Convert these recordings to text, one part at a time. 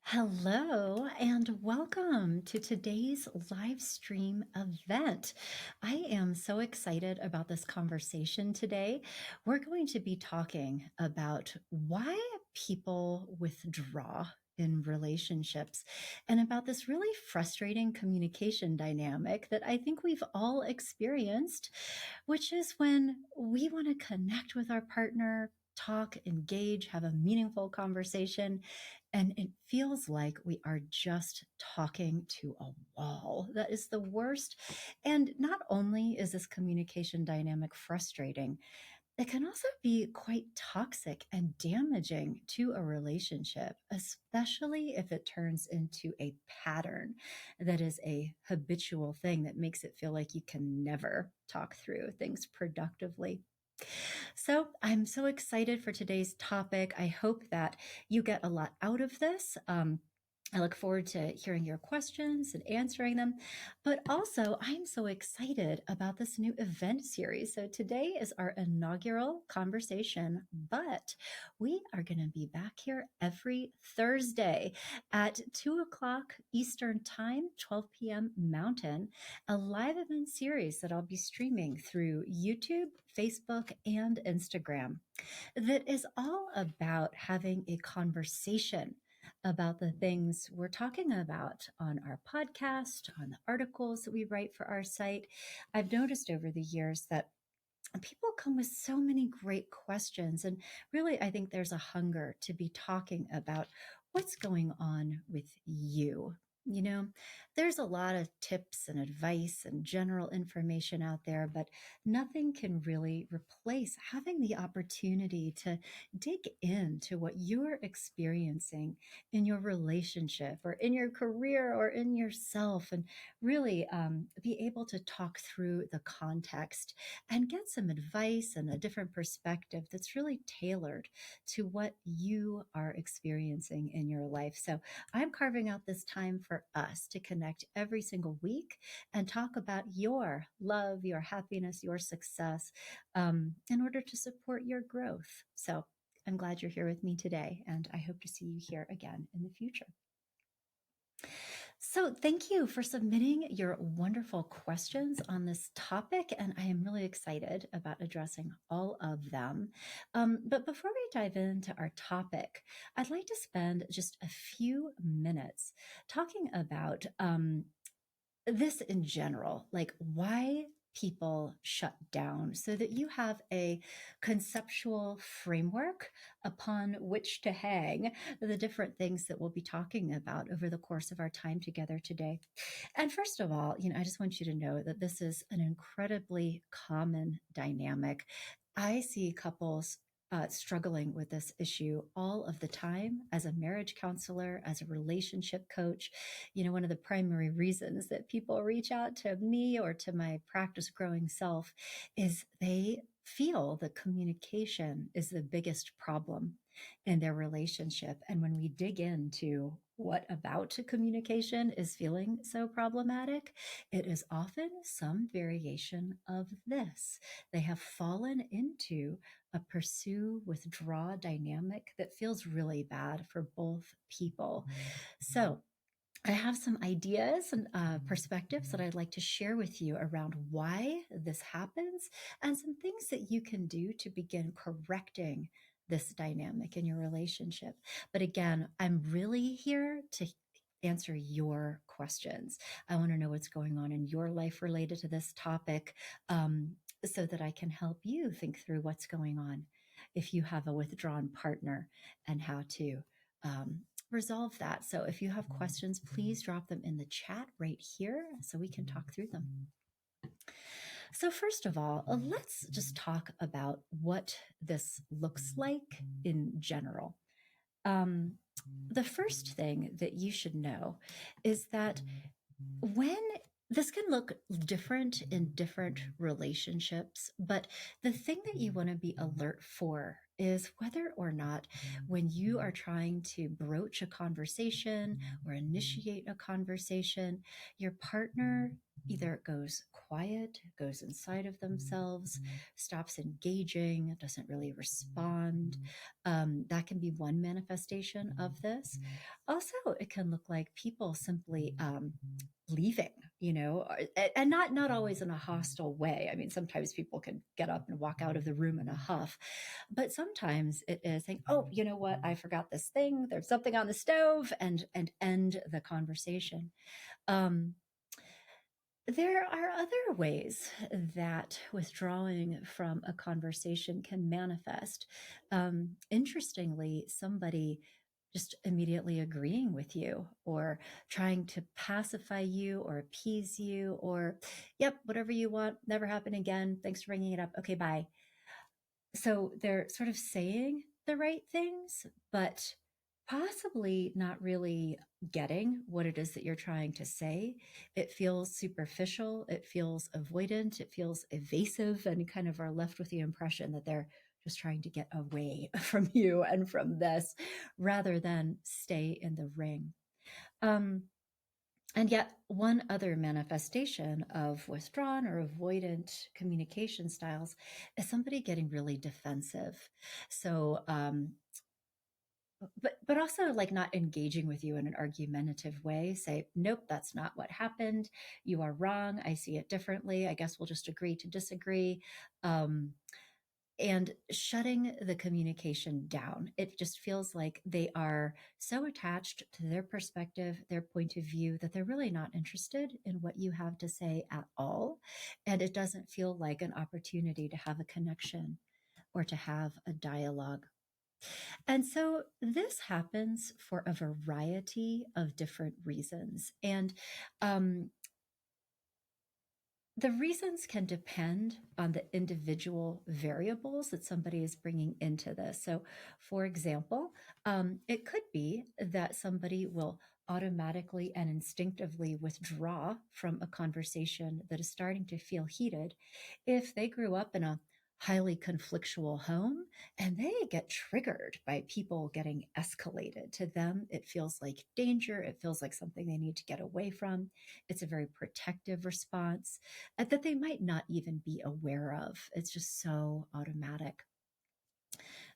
Hello and welcome to today's live stream event. I am so excited about this conversation today. We're going to be talking about why people withdraw in relationships and about this really frustrating communication dynamic that I think we've all experienced, which is when we want to connect with our partner, talk, engage, have a meaningful conversation, and it feels like we are just talking to a wall. That is the worst. And not only is this communication dynamic frustrating, it can also be quite toxic and damaging to a relationship, especially if it turns into a pattern that is a habitual thing that makes it feel like you can never talk through things productively. So, I'm so excited for today's topic. I hope that you get a lot out of this. I look forward to hearing your questions and answering them. But also, I'm so excited about this new event series. So, today is our inaugural conversation, but we are going to be back here every Thursday at 2 o'clock Eastern Time, 12 p.m. Mountain, a live event series that I'll be streaming through YouTube, Facebook, and Instagram that is all about having a conversation about the things we're talking about on our podcast, on the articles that we write for our site. I've noticed over the years that people come with so many great questions. And really, I think there's a hunger to be talking about what's going on with you. You know, there's a lot of tips and advice and general information out there, but nothing can really replace having the opportunity to dig into what you're experiencing in your relationship or in your career or in yourself, and really be able to talk through the context and get some advice and a different perspective that's really tailored to what you are experiencing in your life. So I'm carving out this time for us to connect every single week and talk about your love, your happiness, your success in order to support your growth. So I'm glad you're here with me today, and I hope to see you here again in the future. So, thank you for submitting your wonderful questions on this topic, and I am really excited about addressing all of them. But before we dive into our topic, I'd like to spend just a few minutes talking about this in general, like why people shut down, so that you have a conceptual framework upon which to hang the different things that we'll be talking about over the course of our time together today. And first of all, I just want you to know that this is an incredibly common dynamic. I see couples struggling with this issue all of the time as a marriage counselor, as a relationship coach. One of the primary reasons that people reach out to me or to my practice growing self is they feel that communication is the biggest problem in their relationship. And when we dig into what about communication is feeling so problematic, it is often some variation of this. They have fallen into a pursue withdraw dynamic that feels really bad for both people. So, I have some ideas and perspectives that I'd like to share with you around why this happens and some things that you can do to begin correcting this dynamic in your relationship. But again, I'm really here to answer your questions. I want to know what's going on in your life related to this topic, so that I can help you think through what's going on if you have a withdrawn partner and how to resolve that. So if you have questions, please drop them in the chat right here so we can talk through them. So first of all, let's just talk about what this looks like in general. The first thing that you should know is that when this can look different in different relationships, but the thing that you want to be alert for is whether or not when you are trying to broach a conversation or initiate a conversation, your partner either goes quiet, goes inside of themselves, stops engaging, doesn't really respond. That can be one manifestation of this. Also, it can look like people simply leaving, and not always in a hostile way. I mean, sometimes people can get up and walk out of the room in a huff, but sometimes it is saying, oh, you know what, I forgot this thing, there's something on the stove, and end the conversation. um, there are other ways that withdrawing from a conversation can manifest. Interestingly, somebody just immediately agreeing with you or trying to pacify you or appease you or, yep, whatever you want, never happen again. Thanks for bringing it up. Okay, bye. So they're sort of saying the right things, but possibly not really getting what it is that you're trying to say. It feels superficial, it feels avoidant, it feels evasive, and kind of are left with the impression that they're just trying to get away from you and from this rather than stay in the ring. Um, and yet, one other manifestation of withdrawn or avoidant communication styles is somebody getting really defensive. So, but also like not engaging with you in an argumentative way. Say, nope, that's not what happened. You are wrong. I see it differently. I guess we'll just agree to disagree. Um, and shutting the communication down. It just feels like they are so attached to their perspective, their point of view, that they're really not interested in what you have to say at all. And it doesn't feel like an opportunity to have a connection or to have a dialogue. And so this happens for a variety of different reasons. And um, the reasons can depend on the individual variables that somebody is bringing into this. So, for example, it could be that somebody will automatically and instinctively withdraw from a conversation that is starting to feel heated if they grew up in a highly conflictual home and they get triggered by people getting escalated. To them, it feels like danger, it feels like something they need to get away from. It's a very protective response that they might not even be aware of. It's just so automatic.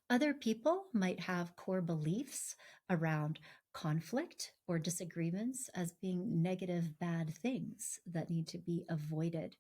Other people might have core beliefs around conflict or disagreements as being negative, bad things that need to be avoided.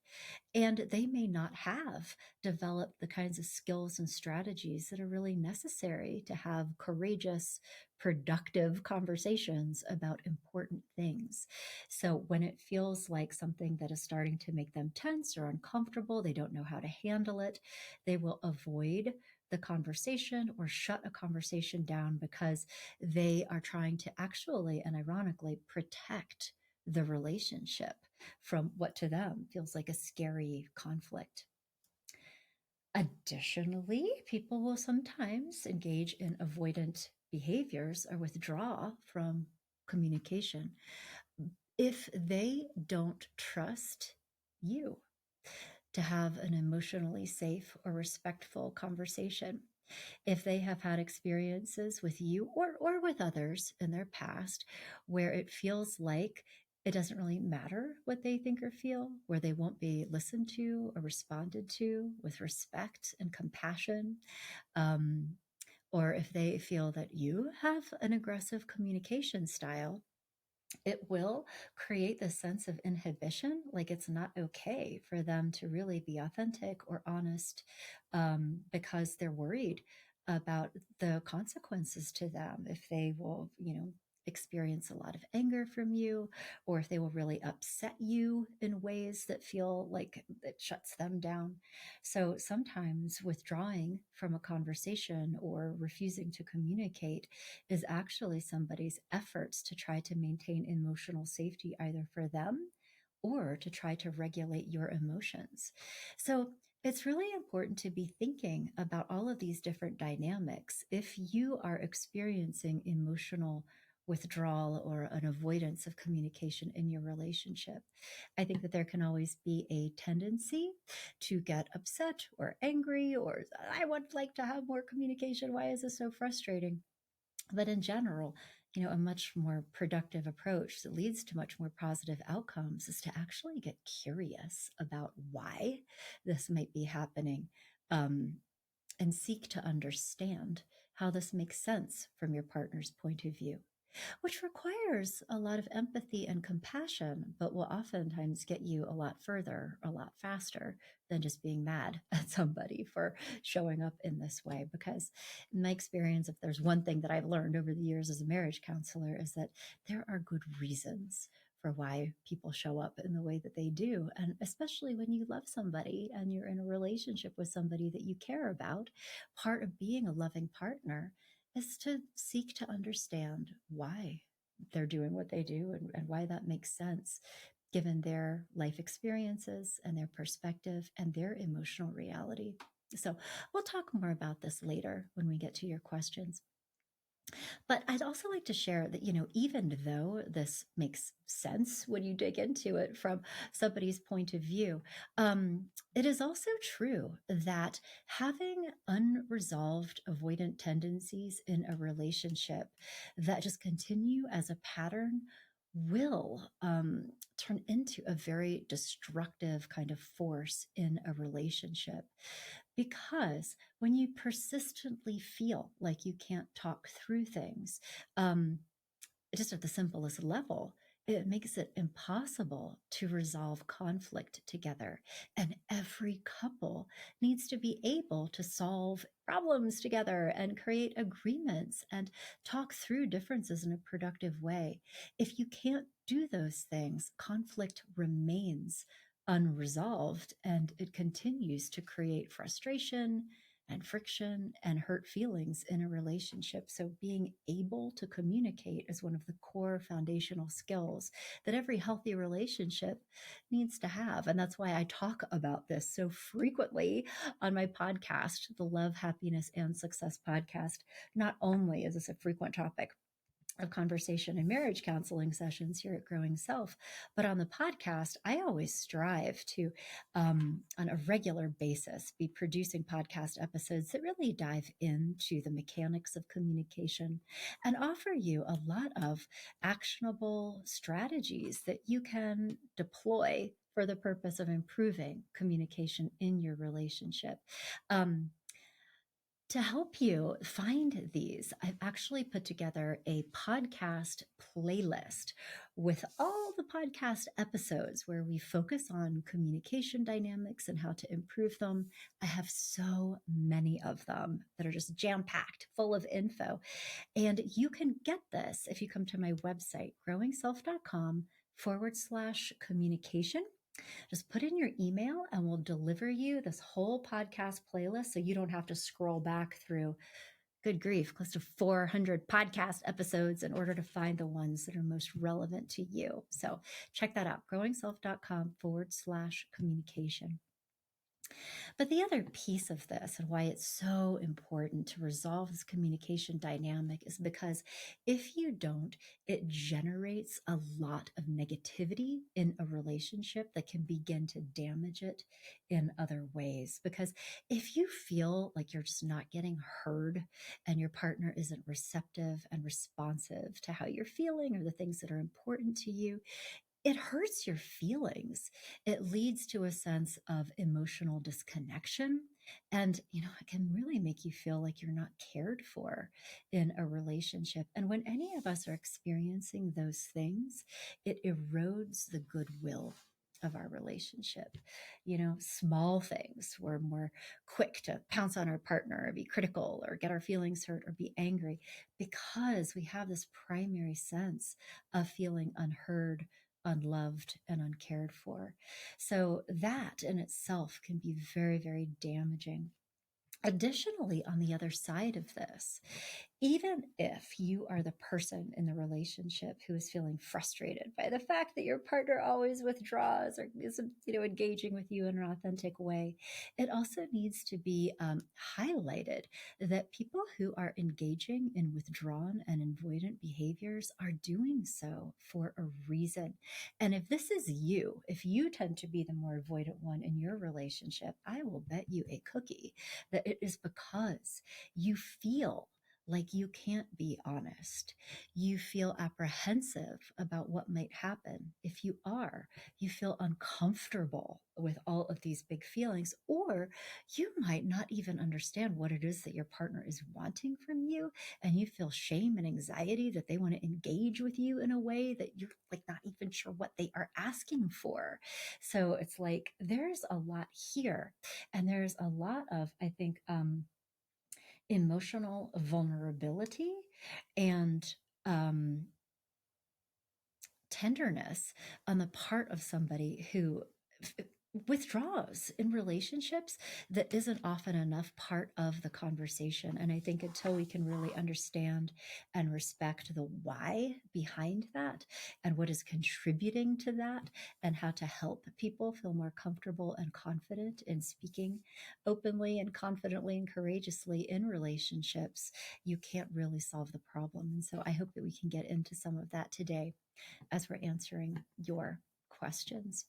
And they may not have developed the kinds of skills and strategies that are really necessary to have courageous, productive conversations about important things. So when it feels like something that is starting to make them tense or uncomfortable, they don't know how to handle it, they will avoid the conversation or shut a conversation down because they are trying to actually and ironically protect the relationship from what to them feels like a scary conflict. Additionally, people will sometimes engage in avoidant behaviors or withdraw from communication if they don't trust you to have an emotionally safe or respectful conversation. If they have had experiences with you or with others in their past where it feels like it doesn't really matter what they think or feel, where they won't be listened to or responded to with respect and compassion, um, or if they feel that you have an aggressive communication style, it will create this sense of inhibition, like it's not okay for them to really be authentic or honest, because they're worried about the consequences to them if they will, experience a lot of anger from you, or if they will really upset you in ways that feel like it shuts them down. So sometimes withdrawing from a conversation or refusing to communicate is actually somebody's efforts to try to maintain emotional safety, either for them or to try to regulate your emotions. So it's really important to be thinking about all of these different dynamics. If you are experiencing emotional withdrawal or an avoidance of communication in your relationship. I think that there can always be a tendency to get upset or angry, or I would like to have more communication. Why is this so frustrating? But in general, a much more productive approach that leads to much more positive outcomes is to actually get curious about why this might be happening, um, and seek to understand how this makes sense from your partner's point of view, which requires a lot of empathy and compassion, but will oftentimes get you a lot further, a lot faster than just being mad at somebody for showing up in this way. Because, in my experience, if there's one thing that I've learned over the years as a marriage counselor, is that there are good reasons for why people show up in the way that they do. And especially when you love somebody and you're in a relationship with somebody that you care about, part of being a loving partner is to seek to understand why they're doing what they do, and why that makes sense given their life experiences and their perspective and their emotional reality. So we'll talk more about this later when we get to your questions. But I'd also like to share that, even though this makes sense when you dig into it from somebody's point of view, it is also true that having unresolved avoidant tendencies in a relationship that just continue as a pattern will turn into a very destructive kind of force in a relationship. Because when you persistently feel like you can't talk through things, um, just at the simplest level, it makes it impossible to resolve conflict together. And every couple needs to be able to solve problems together and create agreements and talk through differences in a productive way. If you can't do those things, conflict remains unresolved and it continues to create frustration and friction and hurt feelings in a relationship. So, being able to communicate is one of the core foundational skills that every healthy relationship needs to have. And that's why I talk about this so frequently on my podcast, the Love, Happiness, and Success podcast. Not only is this a frequent topic of conversation and marriage counseling sessions here at Growing Self, but on the podcast, I always strive to, on a regular basis, be producing podcast episodes that really dive into the mechanics of communication and offer you a lot of actionable strategies that you can deploy for the purpose of improving communication in your relationship. Um, to help you find these, I've actually put together a podcast playlist with all the podcast episodes where we focus on communication dynamics and how to improve them. I have so many of them that are just jam packed, full of info. And you can get this if you come to my website, growingself.com/communication. Just put in your email and we'll deliver you this whole podcast playlist so you don't have to scroll back through, good grief, close to 400 podcast episodes in order to find the ones that are most relevant to you. So check that out, growingself.com/communication. But the other piece of this and why it's so important to resolve this communication dynamic is because if you don't, it generates a lot of negativity in a relationship that can begin to damage it in other ways. Because if you feel like you're just not getting heard and your partner isn't receptive and responsive to how you're feeling or the things that are important to you, it hurts your feelings. It leads to a sense of emotional disconnection. And, it can really make you feel like you're not cared for in a relationship. And when any of us are experiencing those things, it erodes the goodwill of our relationship. Small things. We're more quick to pounce on our partner or be critical or get our feelings hurt or be angry because we have this primary sense of feeling unheard, unloved, and uncared for. So that in itself can be very, very damaging. Additionally, on the other side of this, Even if you are the person in the relationship who is feeling frustrated by the fact that your partner always withdraws or isn't, engaging with you in an authentic way, it also needs to be highlighted that people who are engaging in withdrawn and avoidant behaviors are doing so for a reason. And if this is you, if you tend to be the more avoidant one in your relationship, I will bet you a cookie that it is because you feel like you can't be honest. You feel apprehensive about what might happen. If you are, you feel uncomfortable with all of these big feelings, or you might not even understand what it is that your partner is wanting from you. And you feel shame and anxiety that they want to engage with you in a way that you're like not even sure what they are asking for. So it's like there's a lot here. And there's a lot of, I think, emotional vulnerability and um, tenderness on the part of somebody who withdraws in relationships that isn't often enough part of the conversation. And I think until we can really understand and respect the why behind that and what is contributing to that and how to help people feel more comfortable and confident in speaking openly and confidently and courageously in relationships, you can't really solve the problem. And so I hope that we can get into some of that today as we're answering your questions.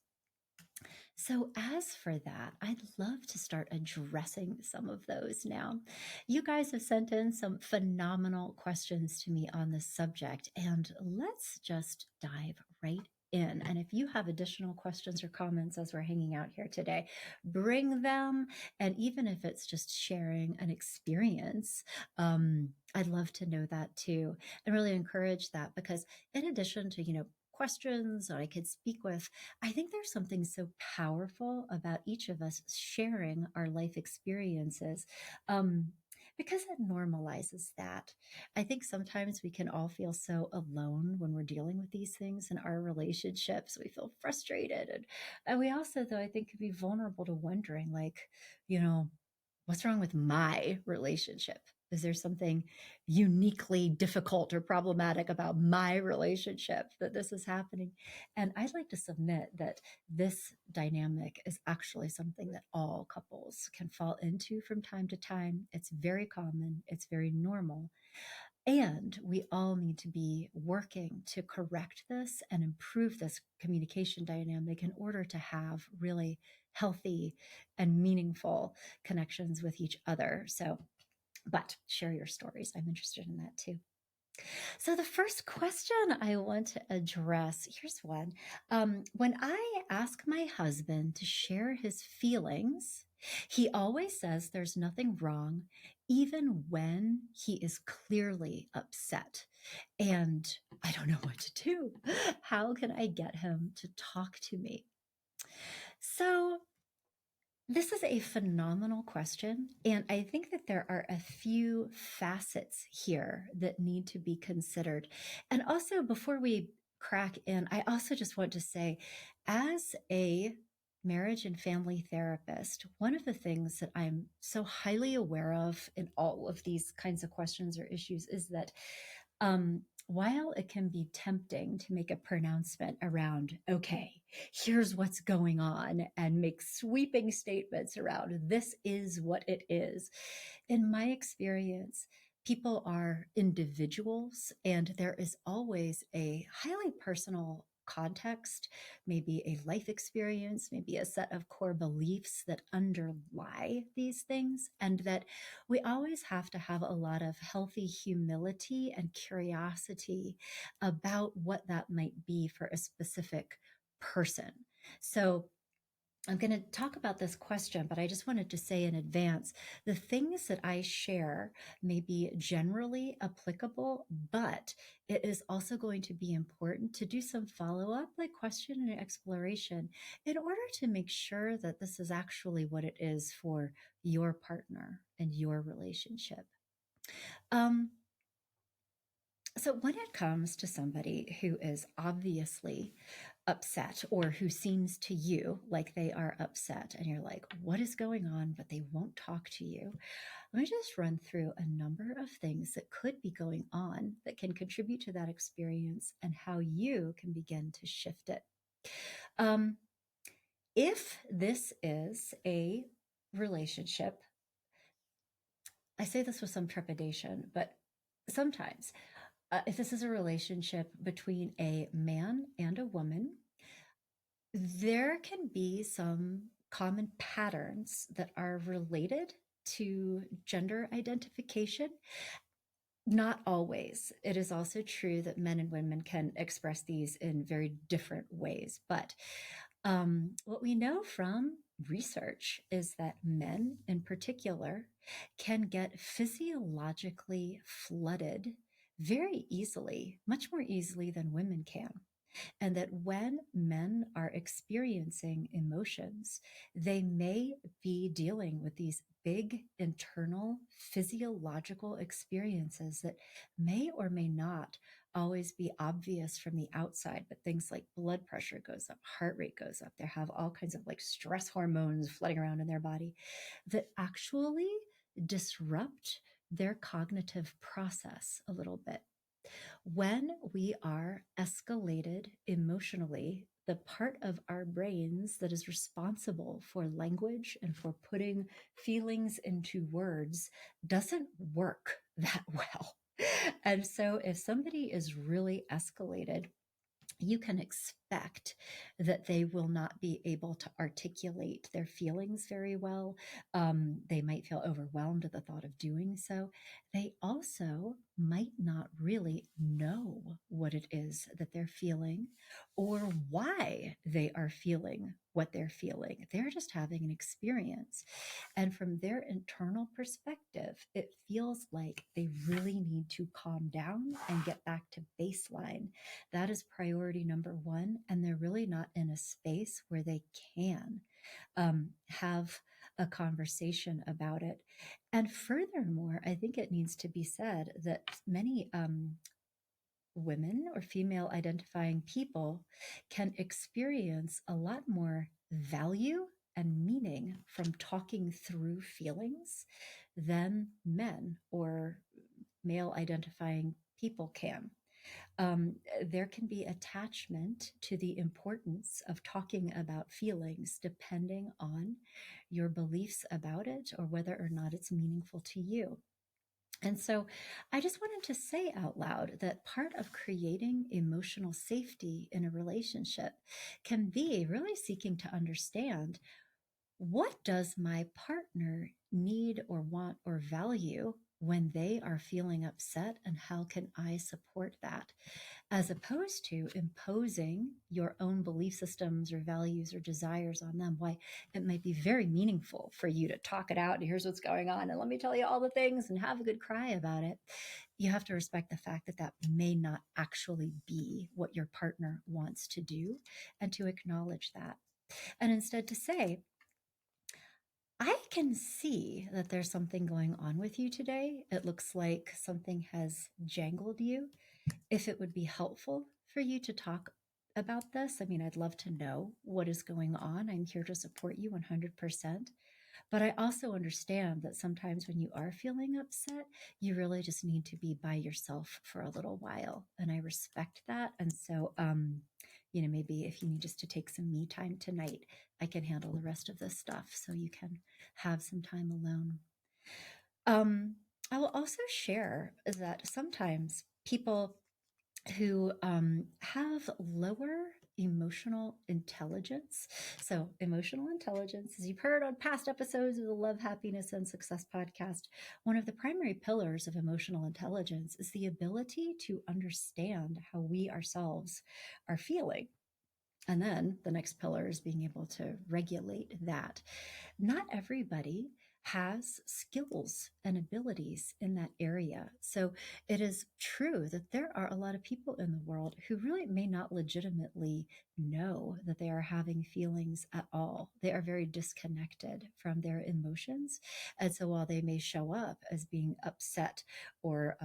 So, as for that, I'd love to start addressing some of those now. You guys have sent in some phenomenal questions to me on this subject, and let's just dive right in. And if you have additional questions or comments as we're hanging out here today, bring them. And even if it's just sharing an experience, I'd love to know that too, and really encourage that because, in addition to, questions that I could speak with, I think there's something so powerful about each of us sharing our life experiences. Um, because it normalizes that. I think sometimes we can all feel so alone when we're dealing with these things in our relationships. We feel frustrated. And we also, though, I think could be vulnerable to wondering, like, you know, what's wrong with my relationship? Is there something uniquely difficult or problematic about my relationship that this is happening? And I'd like to submit that this dynamic is actually something that all couples can fall into from time to time. It's very common, it's very normal. And we all need to be working to correct this and improve this communication dynamic in order to have really healthy and meaningful connections with each other. So, but share your stories. I'm interested in that too. So, the first question I want to address, here's one. When I ask my husband to share his feelings, he always says there's nothing wrong, even when he is clearly upset. And I don't know what to do. How can I get him to talk to me? So, this is a phenomenal question. And I think that there are a few facets here that need to be considered. And also, before we crack in, I also just want to say, as a marriage and family therapist, one of the things that I'm so highly aware of in all of these kinds of questions or issues is that while it can be tempting to make a pronouncement around, okay, here's what's going on, and make sweeping statements around this is what it is, in my experience, people are individuals, and there is always a highly personal context, maybe a life experience, maybe a set of core beliefs that underlie these things, and that we always have to have a lot of healthy humility and curiosity about what that might be for a specific person. So, I'm going to talk about this question, but I just wanted to say in advance the things that I share may be generally applicable, but it is also going to be important to do some follow up, like question and exploration, in order to make sure that this is actually what it is for your partner and your relationship. Um, so, when it comes to somebody who is obviously upset or who seems to you like they are upset, and you're like, what is going on? But they won't talk to you. Let me just run through a number of things that could be going on that can contribute to that experience and how you can begin to shift it. Um, if this is a relationship, I say this with some trepidation, but sometimes, if this is a relationship between a man and a woman, there can be some common patterns that are related to gender identification. Not always. It is also true that men and women can express these in very different ways. But what we know from research is that men in particular can get physiologically flooded very easily, much more easily than women can. And that when men are experiencing emotions, they may be dealing with these big internal physiological experiences that may or may not always be obvious from the outside, but things like blood pressure goes up, heart rate goes up, they have all kinds of like stress hormones flooding around in their body that actually disrupt their cognitive process a little bit. When we are escalated emotionally, the part of our brains that is responsible for language and for putting feelings into words doesn't work that well. And so, if somebody is really escalated, you can expect that they will not be able to articulate their feelings very well. They might feel overwhelmed at the thought of doing so. They also might not really know what it is that they're feeling or why they are feeling what they're feeling. They're just having an experience. And from their internal perspective, it feels like they really need to calm down and get back to baseline. That is priority number one. And they're really not in a space where they can have a conversation about it. And furthermore, I think it needs to be said that many women or female identifying people can experience a lot more value and meaning from talking through feelings than men or male identifying people can. There can be attachment to the importance of talking about feelings depending on your beliefs about it or whether or not it's meaningful to you. And so I just wanted to say out loud that part of creating emotional safety in a relationship can be really seeking to understand, what does my partner need or want or value when they are feeling upset, and how can I support that? As opposed to imposing your own belief systems or values or desires on them. Why, it might be very meaningful for you to talk it out and here's what's going on and let me tell you all the things and have a good cry about it. You have to respect the fact that that may not actually be what your partner wants to do, and to acknowledge that. And instead to say, I can see that there's something going on with you today. It looks like something has jangled you. If it would be helpful for you to talk about this, I mean, I'd love to know what is going on. I'm here to support you 100%. But I also understand that sometimes when you are feeling upset, you really just need to be by yourself for a little while. And I respect that. And so, maybe if you need just to take some me time tonight, I can handle the rest of this stuff so you can have some time alone. I will also share that sometimes people who have lower emotional intelligence. So, emotional intelligence, as you've heard on past episodes of the Love, Happiness, and Success podcast, one of the primary pillars of emotional intelligence is the ability to understand how we ourselves are feeling. And then the next pillar is being able to regulate that. Not everybody has skills and abilities in that area. So it is true that there are a lot of people in the world who really may not legitimately know that they are having feelings at all. They are very disconnected from their emotions. And so while they may show up as being upset or,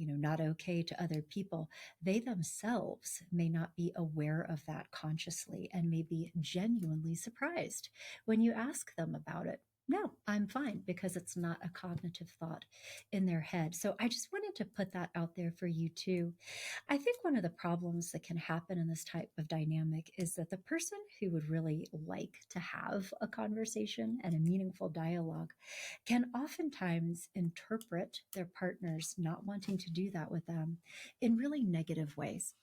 not okay to other people, they themselves may not be aware of that consciously and may be genuinely surprised when you ask them about it. No, I'm fine, because it's not a cognitive thought in their head. So I just wanted to put that out there for you too. I think one of the problems that can happen in this type of dynamic is that the person who would really like to have a conversation and a meaningful dialogue can oftentimes interpret their partners not wanting to do that with them in really negative ways.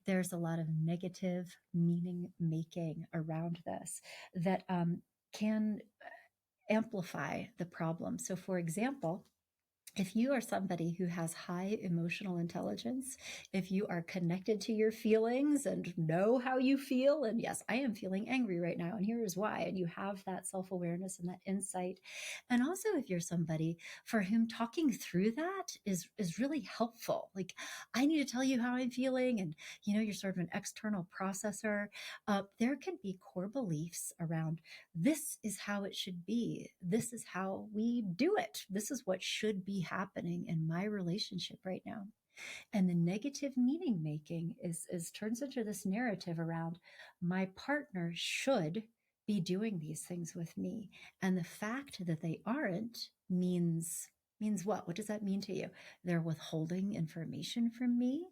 There's a lot of negative meaning making around this that can amplify the problem. So, for example, if you are somebody who has high emotional intelligence, if you are connected to your feelings and know how you feel, and yes, I am feeling angry right now, and here is why, and you have that self awareness and that insight. And also, if you're somebody for whom talking through that is really helpful, like, I need to tell you how I'm feeling, and you're sort of an external processor, there can be core beliefs around this is how it should be. This is how we do it. This is what should be happening in my relationship right now. And the negative meaning making is turns into this narrative around my partner should be doing these things with me. And the fact that they aren't means what? What does that mean to you? They're withholding information from me.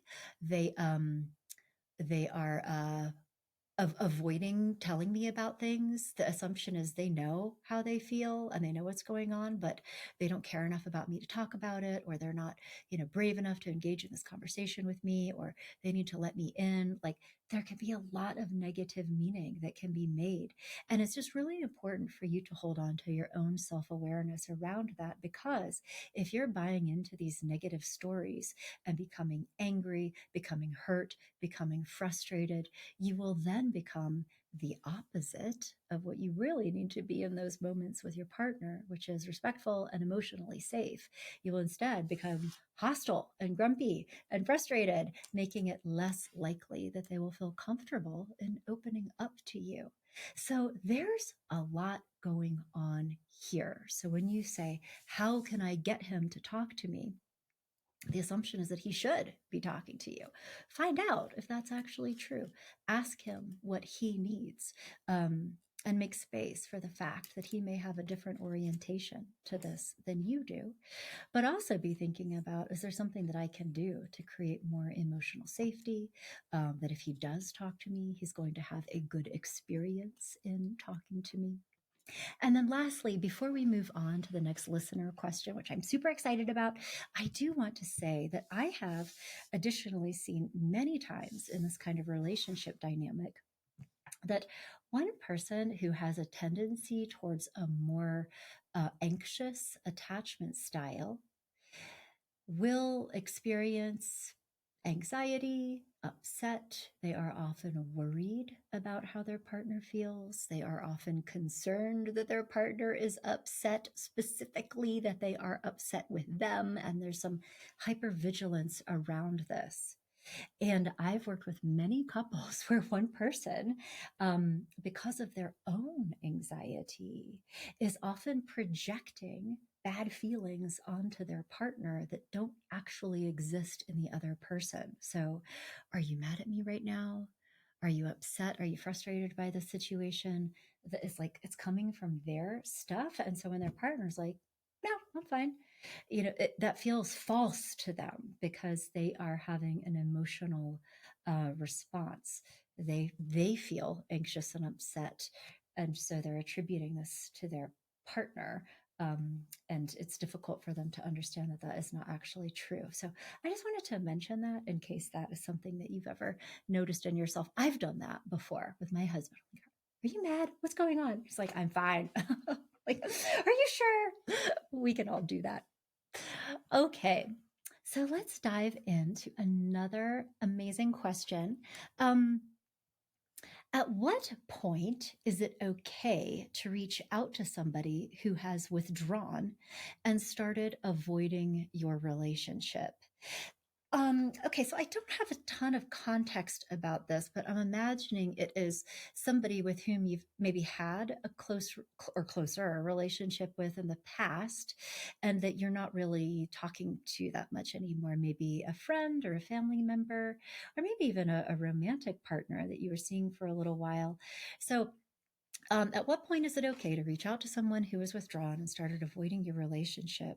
They are of avoiding telling me about things. The assumption is they know how they feel and they know what's going on, but they don't care enough about me to talk about it, or they're not, brave enough to engage in this conversation with me, or they need to let me in. Like, there can be a lot of negative meaning that can be made. And it's just really important for you to hold on to your own self-awareness around that, because if you're buying into these negative stories and becoming angry, becoming hurt, becoming frustrated, you will then become the opposite of what you really need to be in those moments with your partner, which is respectful and emotionally safe. You will instead become hostile and grumpy and frustrated, making it less likely that they will feel comfortable in opening up to you. So there's a lot going on here. So when you say, how can I get him to talk to me? The assumption is that he should be talking to you. Find out if that's actually true. Ask him what he needs, and make space for the fact that he may have a different orientation to this than you do. But also be thinking about, is there something that I can do to create more emotional safety? That if he does talk to me, he's going to have a good experience in talking to me. And then lastly, before we move on to the next listener question, which I'm super excited about, I do want to say that I have additionally seen many times in this kind of relationship dynamic that one person who has a tendency towards a more anxious attachment style will experience anxiety, upset. They are often worried about how their partner feels. They are often concerned that their partner is upset, specifically that they are upset with them. And there's some hypervigilance around this. And I've worked with many couples where one person, because of their own anxiety, is often projecting bad feelings onto their partner that don't actually exist in the other person. So, are you mad at me right now? Are you upset? Are you frustrated by the situation? That is like, it's coming from their stuff. And so when their partner's like, no, I'm fine, that feels false to them because they are having an emotional response. They feel anxious and upset, and so they're attributing this to their partner. And it's difficult for them to understand that that is not actually true. So I just wanted to mention that in case that is something that you've ever noticed in yourself. I've done that before with my husband. Are you mad? What's going on? He's like, I'm fine. Like, are you sure? We can all do that. Okay, so let's dive into another amazing question. Um, at what point is it okay to reach out to somebody who has withdrawn and started avoiding your relationship? Okay, so I don't have a ton of context about this, but I'm imagining it is somebody with whom you've maybe had a close or closer relationship with in the past, and that you're not really talking to that much anymore. Maybe a friend or a family member, or maybe even a romantic partner that you were seeing for a little while. So, at what point is it okay to reach out to someone who is withdrawn and started avoiding your relationship?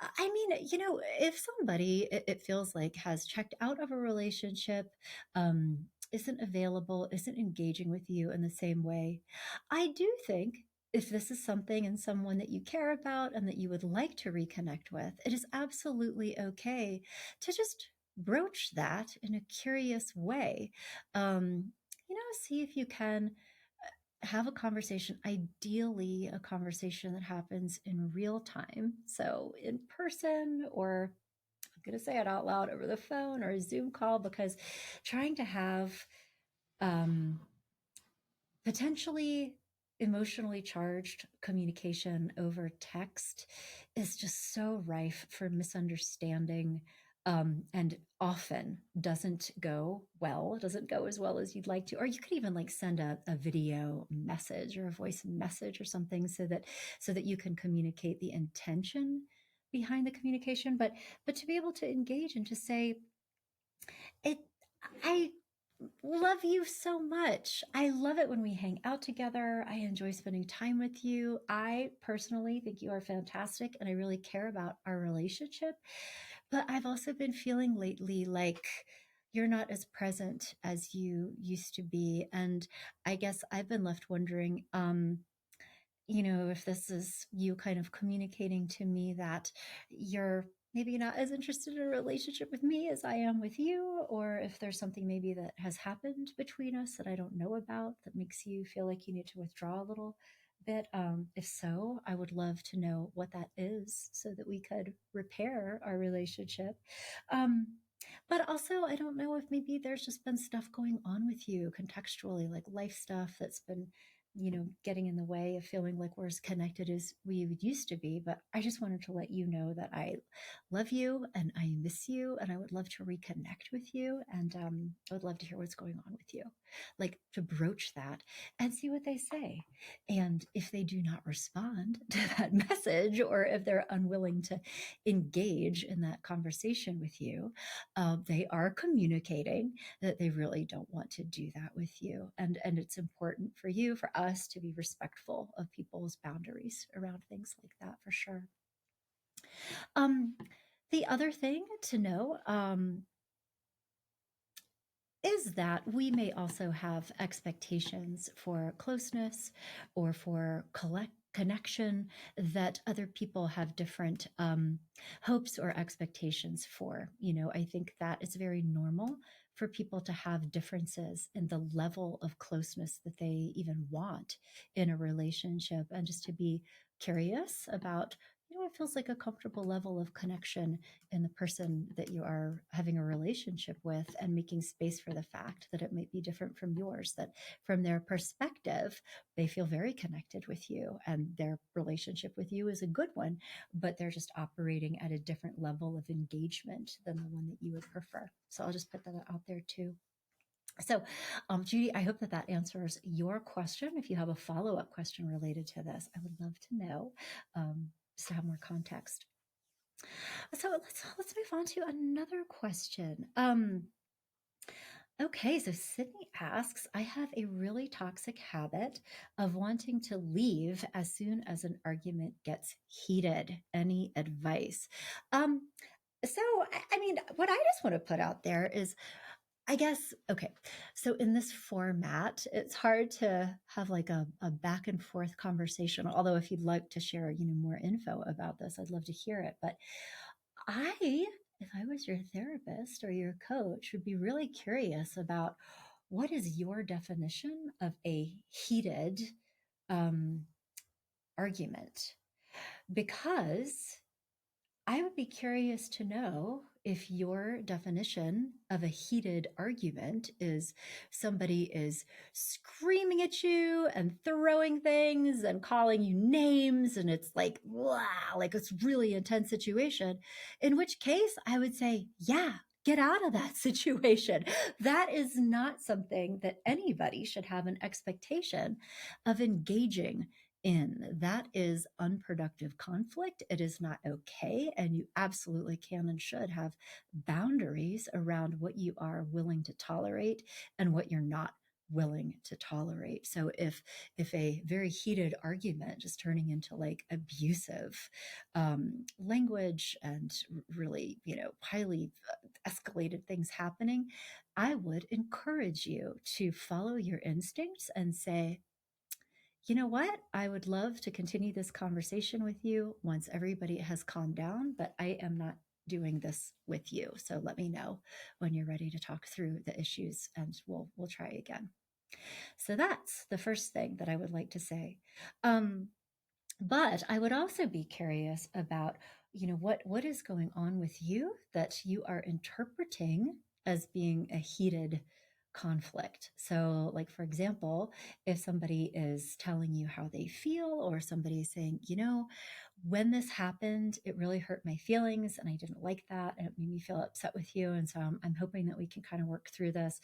I mean, if somebody it feels like has checked out of a relationship, isn't available, isn't engaging with you in the same way, I do think if this is something and someone that you care about and that you would like to reconnect with, it is absolutely okay to just broach that in a curious way. See if you can have a conversation, ideally, a conversation that happens in real time. So, in person, or I'm going to say it out loud over the phone or a Zoom call, because trying to have um, potentially emotionally charged communication over text is just so rife for misunderstanding, and often doesn't go well. It doesn't go as well as you'd like to. Or you could even like send a video message or a voice message or something, so that you can communicate the intention behind the communication. But to be able to engage and to say, it I love you so much. I love it when we hang out together. I enjoy spending time with you. I personally think you are fantastic and I really care about our relationship. But I've also been feeling lately like you're not as present as you used to be. And I guess I've been left wondering, if this is you kind of communicating to me that you're maybe not as interested in a relationship with me as I am with you, or if there's something maybe that has happened between us that I don't know about that makes you feel like you need to withdraw a little bit. If so, I would love to know what that is so that we could repair our relationship. Um, but also, I don't know if maybe there's just been stuff going on with you contextually, like life stuff that's been getting in the way of feeling like we're as connected as we used to be. But I just wanted to let you know that I love you and I miss you and I would love to reconnect with you. And I would love to hear what's going on with you, like to broach that and see what they say. And if they do not respond to that message, or if they're unwilling to engage in that conversation with you, they are communicating that they really don't want to do that with you. And it's important for you, for us, to be respectful of people's boundaries around things like that, for sure. Um, the other thing to know, is that we may also have expectations for closeness or for connection that other people have different hopes or expectations for. I think that it's very normal for people to have differences in the level of closeness that they even want in a relationship, and just to be curious about what feels like a comfortable level of connection in the person that you are having a relationship with, and making space for the fact that it might be different from yours, that from their perspective, they feel very connected with you and their relationship with you is a good one, but they're just operating at a different level of engagement than the one that you would prefer. So I'll just put that out there too. So, Judy, I hope that that answers your question. If you have a follow-up question related to this, I would love to know, just to have more context. So let's move on to another question. Okay, so Sydney asks, I have a really toxic habit of wanting to leave as soon as an argument gets heated. Any advice? Um, I mean, what I just want to put out there is, I guess, okay, so in this format, it's hard to have like a back and forth conversation. Although if you'd like to share, more info about this, I'd love to hear it. But if I was your therapist or your coach, would be really curious about what is your definition of a heated um, argument? Because I would be curious to know if your definition of a heated argument is somebody is screaming at you and throwing things and calling you names, and it's like, wow, like it's really intense situation, in which case I would say, yeah, get out of that situation. That is not something that anybody should have an expectation of engaging in. That is unproductive conflict. It is not okay. And you absolutely can and should have boundaries around what you are willing to tolerate and what you're not willing to tolerate. So if a very heated argument is turning into like abusive language and really, highly escalated things happening, I would encourage you to follow your instincts and say, you know what? I would love to continue this conversation with you once everybody has calmed down, but I am not doing this with you. So let me know when you're ready to talk through the issues and we'll try again. So that's the first thing that I would like to say. But I would also be curious about, what is going on with you that you are interpreting as being a heated conflict. So, like, for example, if somebody is telling you how they feel, or somebody is saying, when this happened, it really hurt my feelings and I didn't like that. And it made me feel upset with you. And so I'm hoping that we can kind of work through this.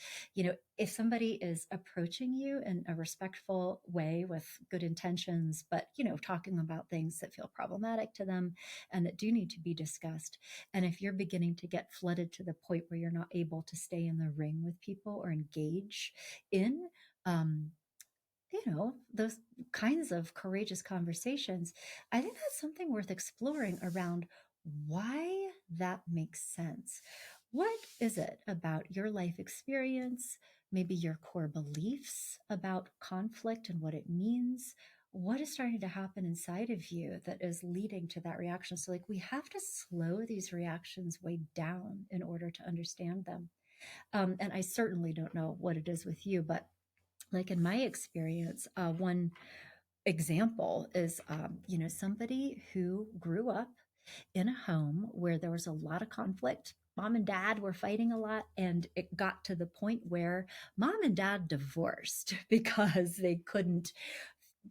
If somebody is approaching you in a respectful way with good intentions, but, talking about things that feel problematic to them and that do need to be discussed. And if you're beginning to get flooded to the point where you're not able to stay in the ring with people or engage in, those kinds of courageous conversations, I think that's something worth exploring around why that makes sense. What is it about your life experience, maybe your core beliefs about conflict and what it means? What is starting to happen inside of you that is leading to that reaction? So, like, we have to slow these reactions way down in order to understand them. And I certainly don't know what it is with you, but like in my experience, one example is, somebody who grew up in a home where there was a lot of conflict. Mom and dad were fighting a lot, and it got to the point where mom and dad divorced because they couldn't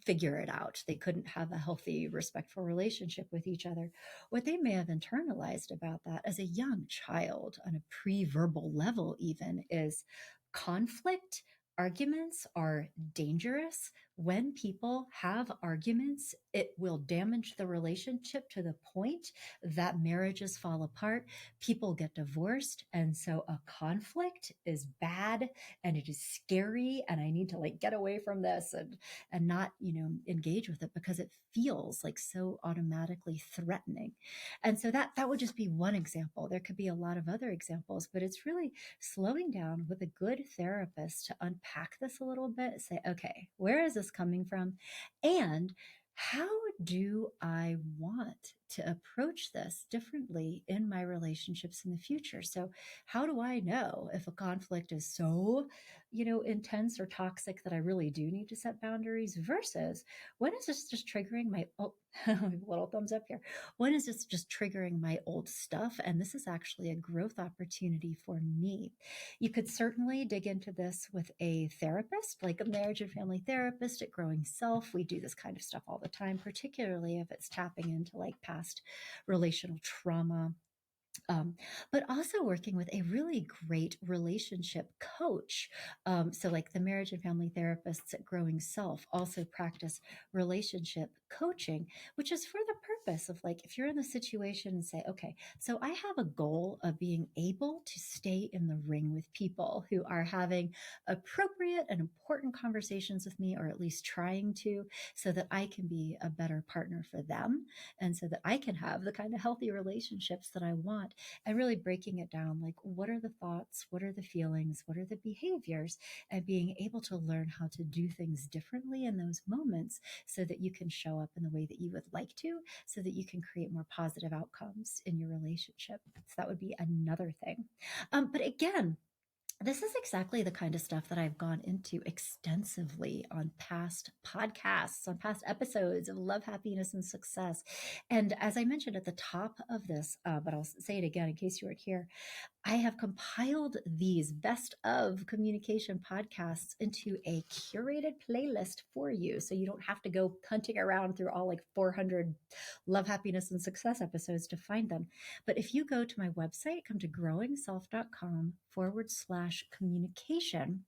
figure it out. They couldn't have a healthy, respectful relationship with each other. What they may have internalized about that as a young child on a pre verbal level, even, is conflict. Arguments are dangerous. When people have arguments, it will damage the relationship to the point that marriages fall apart, people get divorced. And so a conflict is bad and it is scary. And I need to like get away from this and not, engage with it because it feels like so automatically threatening. And so that would just be one example. There could be a lot of other examples, but it's really slowing down with a good therapist to unpack this a little bit, say, okay, where is this coming from? And how do I want to approach this differently in my relationships in the future? So, how do I know if a conflict is so, intense or toxic that I really do need to set boundaries versus when is this just triggering my, oh, little thumbs up here. When is this just triggering my old stuff? And this is actually a growth opportunity for me. You could certainly dig into this with a therapist, like a marriage and family therapist at Growing Self. We do this kind of stuff all the time, particularly if it's tapping into like past relational trauma. Um, but also working with a really great relationship coach. So, like the marriage and family therapists at Growing Self also practice relationship coaching, which is for the purpose of like, if you're in the situation and say, okay, so I have a goal of being able to stay in the ring with people who are having appropriate and important conversations with me, or at least trying to, so that I can be a better partner for them and so that I can have the kind of healthy relationships that I want, and really breaking it down, like what are the thoughts, what are the feelings, what are the behaviors, and being able to learn how to do things differently in those moments so that you can show up in the way that you would like to, so that you can create more positive outcomes in your relationship. So that would be another thing. But again, This is exactly the kind of stuff that I've gone into extensively on past podcasts, on past episodes of Love, Happiness, and Success. And as I mentioned at the top of this, but I'll say it again in case you weren't here, I have compiled these best of communication podcasts into a curated playlist for you. So you don't have to go hunting around through all like 400 Love, Happiness, and Success episodes to find them. But if you go to my website, come to growingself.com/communication,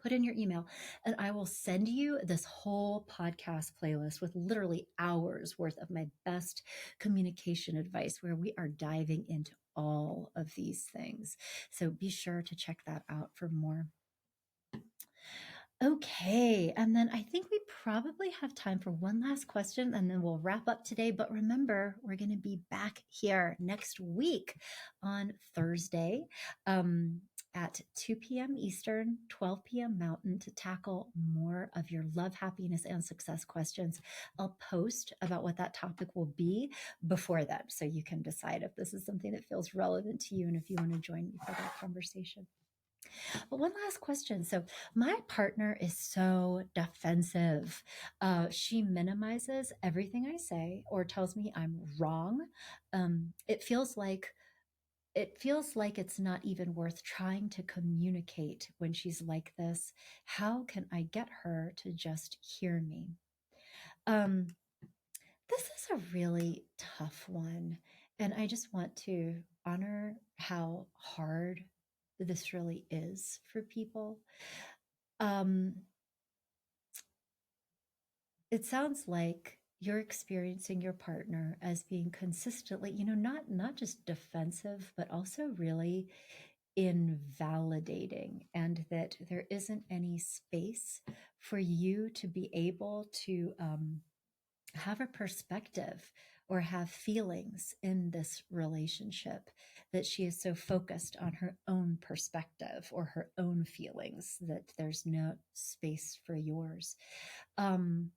put in your email, and I will send you this whole podcast playlist with literally hours worth of my best communication advice where we are diving into all of these things. So be sure to check that out for more. Okay, and then I think we probably have time for one last question and then we'll wrap up today. But remember, we're going to be back here next week on Thursday at 2 p.m. Eastern, 12 p.m. Mountain to tackle more of your love, happiness, and success questions. I'll post about what that topic will be before that so you can decide if this is something that feels relevant to you and if you want to join me for that conversation. But one last question. So, my partner is so defensive. She minimizes everything I say or tells me I'm wrong. It feels like it's not even worth trying to communicate when she's like this. How can I get her to just hear me? Um, this is a really tough one. And I just want to honor how hard this really is for people. Um, it sounds like you're experiencing your partner as being consistently, not just defensive, but also really invalidating, and that there isn't any space for you to be able to have a perspective or have feelings in this relationship, that she is so focused on her own perspective or her own feelings that there's no space for yours. Um,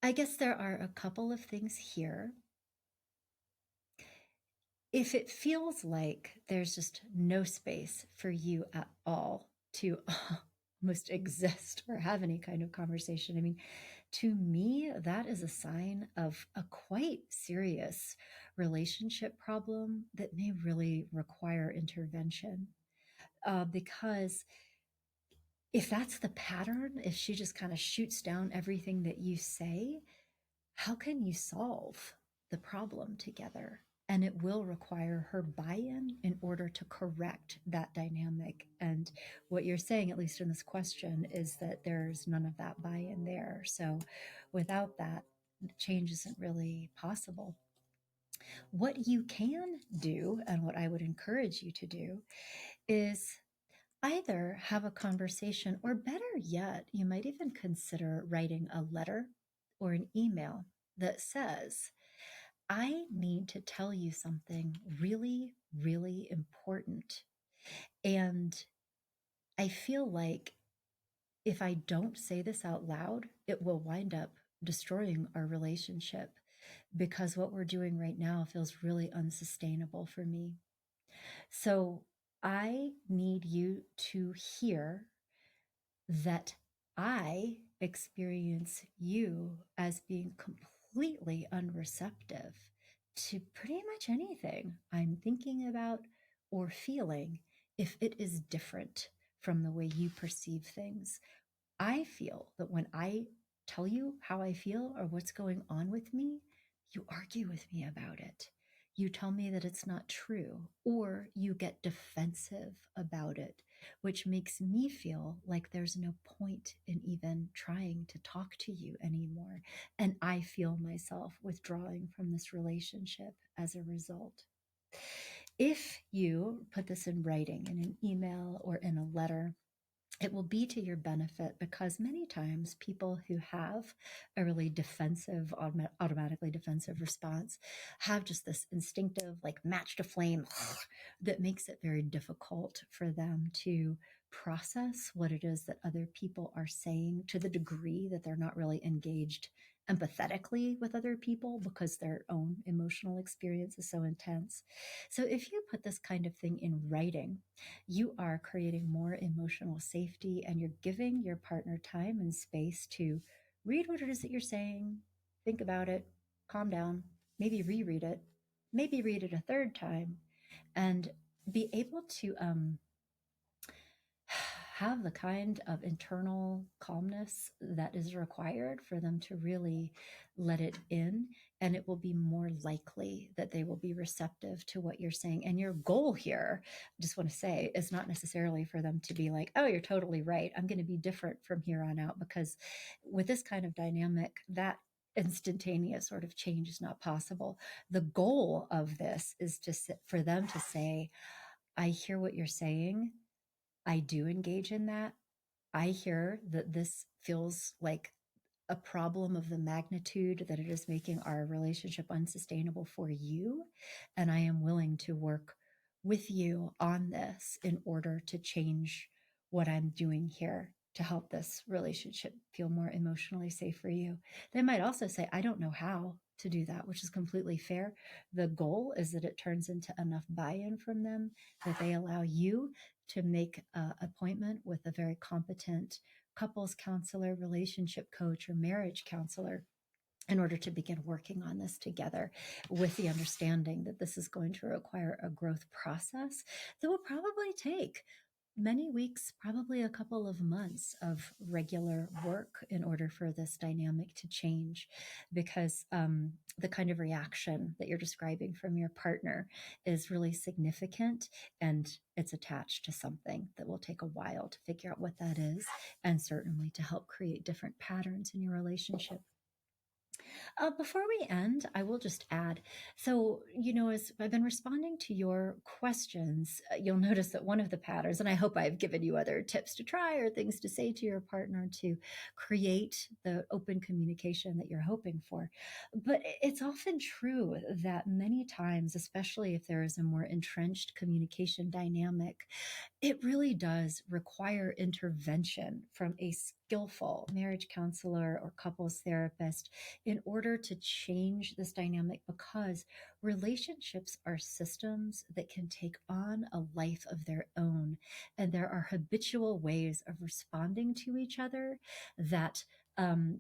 I guess there are a couple of things here. If it feels like there's just no space for you at all to almost exist or have any kind of conversation, I mean, to me, that is a sign of a quite serious relationship problem that may really require intervention. Because if that's the pattern, if she just kind of shoots down everything that you say, how can you solve the problem together? And it will require her buy in order to correct that dynamic. And what you're saying, at least in this question, is that there's none of that buy in there. So without that, change isn't really possible. What you can do, and what I would encourage you to do, is either have a conversation, or better yet, you might even consider writing a letter or an email that says, I need to tell you something really, really important. And I feel like if I don't say this out loud, it will wind up destroying our relationship because what we're doing right now feels really unsustainable for me. So I need you to hear that I experience you as being completely unreceptive to pretty much anything I'm thinking about or feeling if it is different from the way you perceive things. I feel that when I tell you how I feel or what's going on with me, you argue with me about it. You tell me that it's not true, or you get defensive about it, which makes me feel like there's no point in even trying to talk to you anymore. And I feel myself withdrawing from this relationship as a result. If you put this in writing in an email or in a letter, it will be to your benefit, because many times people who have a really defensive, automatically defensive response have just this instinctive, like match to flame that makes it very difficult for them to process what it is that other people are saying to the degree that they're not really engaged empathetically with other people because their own emotional experience is so intense. So if you put this kind of thing in writing, you are creating more emotional safety and you're giving your partner time and space to read what it is that you're saying, think about it, calm down, maybe reread it, maybe read it a third time, and be able to have the kind of internal calmness that is required for them to really let it in. And it will be more likely that they will be receptive to what you're saying. And your goal here, I just want to say, is not necessarily for them to be like, oh, you're totally right, I'm going to be different from here on out. Because with this kind of dynamic, that instantaneous sort of change is not possible. The goal of this is for them to say, I hear what you're saying. I do engage in that. I hear that this feels like a problem of the magnitude that it is making our relationship unsustainable for you. And I am willing to work with you on this in order to change what I'm doing here to help this relationship feel more emotionally safe for you. They might also say, I don't know how to do that, which is completely fair. The goal is that it turns into enough buy in from them that they allow you to make an appointment with a very competent couples counselor, relationship coach, or marriage counselor in order to begin working on this together, with the understanding that this is going to require a growth process that will probably take many weeks, probably a couple of months of regular work in order for this dynamic to change. Because the kind of reaction that you're describing from your partner is really significant, and it's attached to something that will take a while to figure out what that is, and certainly to help create different patterns in your relationship. Before we end, I will just add, so, as I've been responding to your questions, you'll notice that one of the patterns, and I hope I've given you other tips to try or things to say to your partner to create the open communication that you're hoping for. But it's often true that many times, especially if there is a more entrenched communication dynamic, it really does require intervention from a skillful marriage counselor or couples therapist in order to change this dynamic, because relationships are systems that can take on a life of their own. And there are habitual ways of responding to each other that um,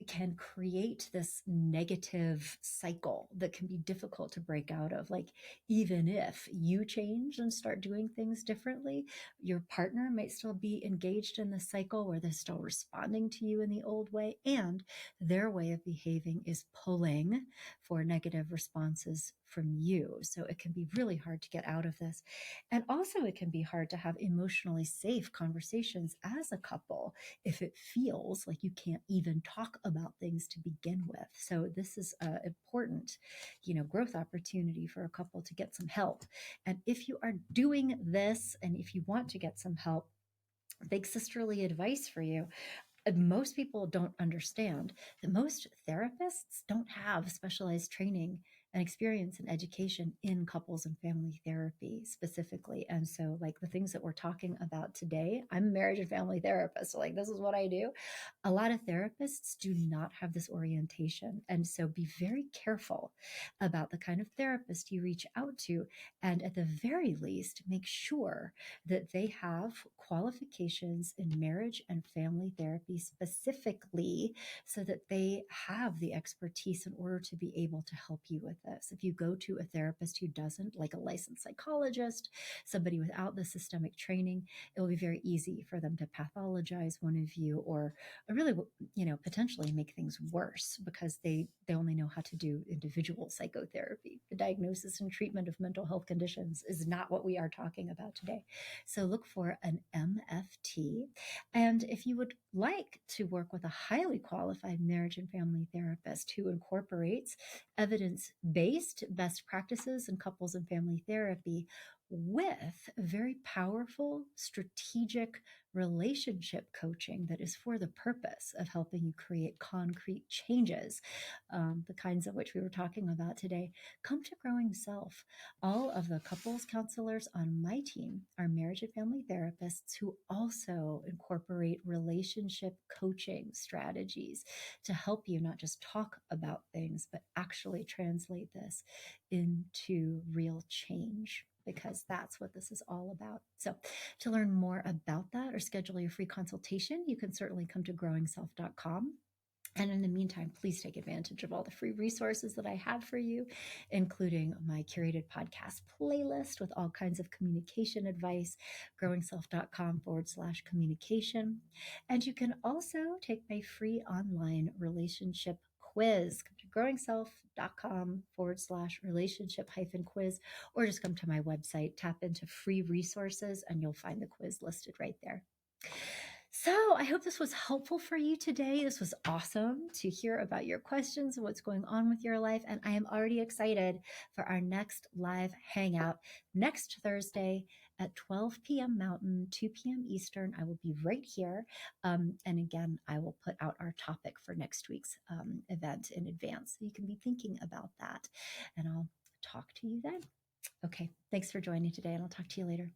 can create this negative cycle that can be difficult to break out of. Like, even if you change and start doing things differently, your partner might still be engaged in the cycle where they're still responding to you in the old way, and their way of behaving is pulling for negative responses from you. So it can be really hard to get out of this. And also, it can be hard to have emotionally safe conversations as a couple if it feels like you can't even talk about things to begin with. So this is an important, growth opportunity for a couple to get some help. And if you are doing this and if you want to get some help, big sisterly advice for you: most people don't understand that most therapists don't have specialized training and experience and education in couples and family therapy specifically. And so, like, the things that we're talking about today, I'm a marriage and family therapist. So, like, this is what I do. A lot of therapists do not have this orientation. And so, be very careful about the kind of therapist you reach out to. And at the very least, make sure that they have qualifications in marriage and family therapy specifically, so that they have the expertise in order to be able to help you with this. If you go to a therapist who doesn't, like a licensed psychologist, somebody without the systemic training, it will be very easy for them to pathologize one of you, or really, potentially make things worse, because they only know how to do individual psychotherapy. The diagnosis and treatment of mental health conditions is not what we are talking about today. So look for an MFT. And if you would like to work with a highly qualified marriage and family therapist who incorporates evidence-based best practices in couples and family therapy, with very powerful strategic relationship coaching that is for the purpose of helping you create concrete changes, the kinds of which we were talking about today. Come to Growing Self. All of the couples counselors on my team are marriage and family therapists who also incorporate relationship coaching strategies to help you not just talk about things, but actually translate this into real change, because that's what this is all about. So, to learn more about that or schedule your free consultation, you can certainly come to growingself.com. And in the meantime, please take advantage of all the free resources that I have for you, including my curated podcast playlist with all kinds of communication advice, growingself.com/communication. And you can also take my free online relationship quiz. Come to growingself.com/relationship-quiz, or just come to my website, tap into free resources, and you'll find the quiz listed right there. So I hope this was helpful for you today. This was awesome to hear about your questions and what's going on with your life. And I am already excited for our next live hangout next Thursday at 12 p.m. Mountain, 2 p.m. Eastern. I will be right here. And again, I will put out our topic for next week's event in advance, so you can be thinking about that. And I'll talk to you then. Okay, thanks for joining today, and I'll talk to you later.